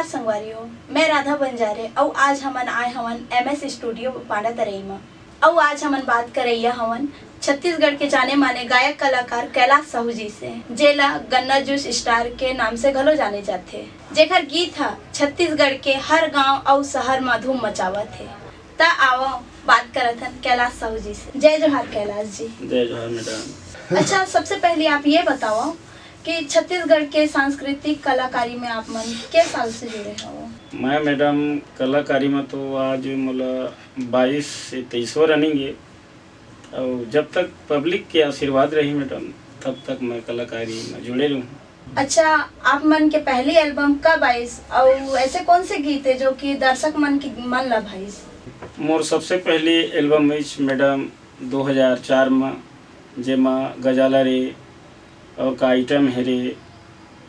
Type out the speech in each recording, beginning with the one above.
संगवारियों, मैं राधा बंजारे और आज हमन आए हवन MS स्टूडियो पांडा तरई में। और आज हमन बात करैया हवन छत्तीसगढ़ के जाने माने गायक कलाकार कैलाश साहू जी से, जेला गन्ना जूस स्टार के नाम से घलो जाने जाते, जेकर गीत हा छत्तीसगढ़ के हर गांव और शहर में धूम मचावत है। ता आओ बात करत हन कैलाश साहू जी से। जय जोहार कैलाश जी। जय जोहार मैडम। अच्छा, सबसे पहले आप ये बताओ कि छत्तीसगढ़ के सांस्कृतिक कलाकारी में आप मन के साल से जुड़े हो? मैं मैडम कलाकारी में तो आज मतलब 22 से 23 रनिंग है और जब तक पब्लिक के आशीर्वाद रही मैडम तब तक मैं कलाकारी में जुड़े रहूँ। अच्छा, आप मन के पहली एल्बम कब आई और ऐसे कौन से गीत है जो कि दर्शक मन की मन ला भाई? मोर सबसे पहली एल्बम मैडम 2004 में, जेमा गजाला रे और का आइटम है रे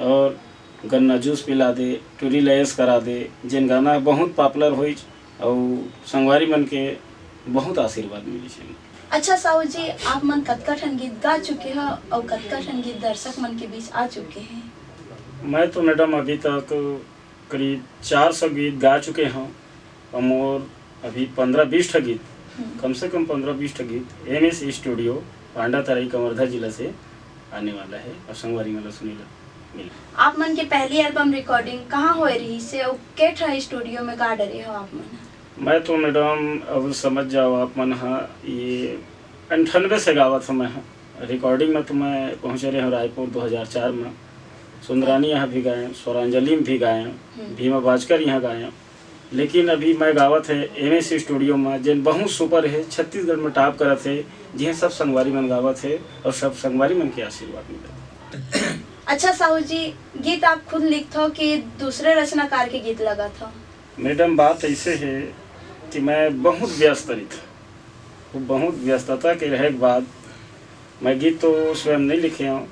और गन्ना जूस पिला दे, टूरी लयस करा दे, जिन गाना बहुत पॉपुलर हुई और संगवारी मन के बहुत आशीर्वाद मिली है। अच्छा साहू जी, आप मन कतका ठन गीत गा चुके हैं और कतका ठन गीत दर्शक मन के बीच आ चुके हैं? मैं तो मैडम अभी तक करीब 400 गीत गा चुके हैं और मोर अभी 15-20 गीत, कम से कम 15-20 गीत MS स्टूडियो पांडा तरई कवर्धा जिला से आने वाला है और संगवारी वाला सुनीला मिल। आप मन के पहली एल्बम रिकॉर्डिंग कहाँ हो रही से और के स्टूडियो में गा डरे हो आप मन? मैं तो मैडम अब समझ जाओ आप मन हाँ, ये 98 से गावत हूँ मैं। रिकॉर्डिंग में तो मैं पहुँचे रहे हूँ रायपुर 2004 में। सुंदरानी यहाँ भी गाए, स्वरांजलि में भी गाए, भीमा बाजकर यहाँ गाए, लेकिन अभी मैं गावत है MS स्टूडियो में, जिन बहुत सुपर है छत्तीसगढ़ में टॉप करत है, जिन्हें सब संगवारी मन गावत है और सब संगवारी मन के आशीर्वाद मिलता। अच्छा साहू जी, गीत आप खुद लिखते हो कि दूसरे रचनाकार के गीत लगा था? मैडम बात ऐसे है कि मैं बहुत व्यस्त रही था, वो बहुत व्यस्तता के रहे के बाद मैं गीत तो स्वयं नहीं लिखे हूँ।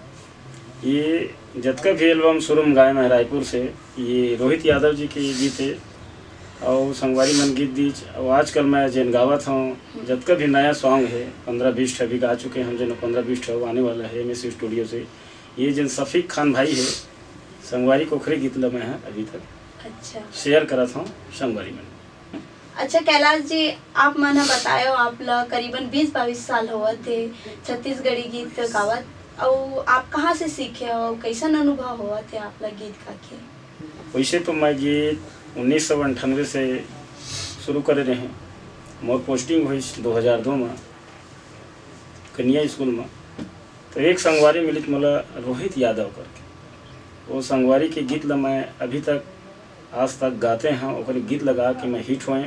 ये जतका भी एल्बम शुरू में गाए मैं रायपुर से, ये रोहित यादव जी के गीत है और संगवारी मन गीत दीज। और आजकल मैं जिन गावत हूँ जतका भी नया सॉन्ग है 15-20 अभी गा चुके हैं, जिन 15-20 आने वाला है MS स्टूडियो से। ये जिन सफ़ीक खान भाई है संगवारी कोखरे गीत ला मैं अभी तक अच्छा शेयर करत हूँ संगवारी में। अच्छा कैलाश जी, आप मन बतायो आप ला करीबन 20-22 साल हुआ थे छत्तीसगढ़ी गीत गावत, और आप कहाँ से सीखे हो, कैसा अनुभव हुआ थे आप ला गीत गा के? वैसे तो मैं गीत 1998 से शुरू करे रहे। मोर पोस्टिंग हुई 2002 में कन्या स्कूल में, तो एक संगवारी मिली मला रोहित यादव करके। वो संगवारी के गीत ला मैं अभी तक आज तक गाते हैं और गीत लगा कि मैं हिट हुए।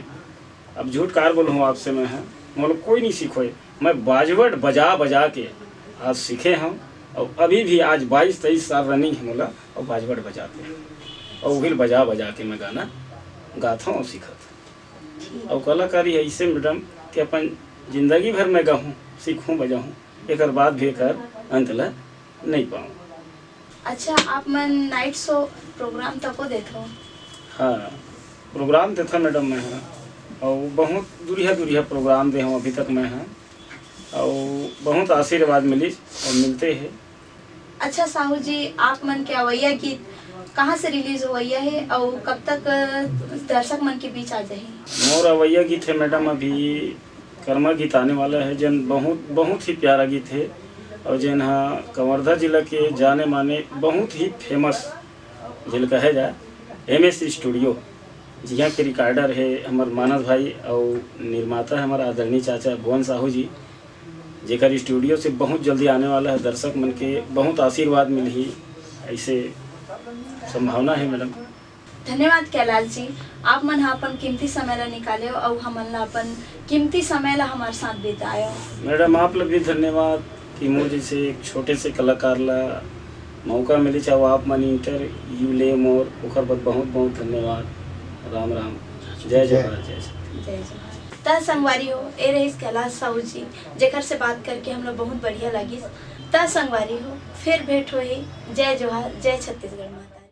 अब झूठ कार बोलूँ आपसे मैं है मतलब कोई नहीं सीखोए, मैं बाजवट बजा बजा के आज सीखे हैं और अभी भी आज 22-23 साल रनिंग है मोला और बाजवट बजाते हैं और वही बजा बजा के मैं गाना गाता हूँ और सीखता। और कलाकारी है इससे मैडम कि अपन जिंदगी भर में गाऊँ, सीखूँ, बजाऊँ, एक बाद भी कर अंत ला नहीं पाऊँ। अच्छा, आप मन नाइट शो प्रोग्राम तक देते हो? हाँ, प्रोग्राम देता मैडम मैं हाँ, और बहुत दूरिया प्रोग्राम दे हूँ अभी तक मैं हाँ, और बहुत आशीर्वाद मिली और मिलते हैं। अच्छा साहू जी, आप मन के अवैया गीत कहाँ से रिलीज हुआ है और कब तक दर्शक मन के बीच आ जाए? मोर अवैया गीत है मैडम अभी कर्मा गीत आने वाला है, जिन बहुत ही प्यारा गीत है और जिन हाँ कवर्धा जिला के जाने माने बहुत ही फेमस जिल कहे जाए MS स्टूडियो, जिहाँ के रिकॉर्डर है हमारे मानस भाई और निर्माता है हमारा आदरणीय चाचा भुवन साहू जी, जेकर स्टूडियो से बहुत जल्दी आने वाला है। दर्शक मन के बहुत आशीर्वाद मिली, ऐसे संभावना है मैडम। धन्यवाद कैलाश जी, आप मन अपन कीमती समय ला निकाले और हमन ला अपन कीमती समय ला हमारे साथ बितायो। मैडम आप लोग भी धन्यवाद कि मोर जैसे एक छोटे से कलाकार ला मौका मिली, चाहे आप मन इंटरव्यू ले मोर, ओकर बहुत बहुत धन्यवाद। राम राम, जय जोहार, जय जोहार। ता संगवारी हो, ए रही कैलाश साहू जी, जेकर से बात करके हम लोग बहुत बढ़िया लगी। ता संगवारी हो, फिर भेंट हो ही। जय जोहार, जय छत्तीसगढ़ माता।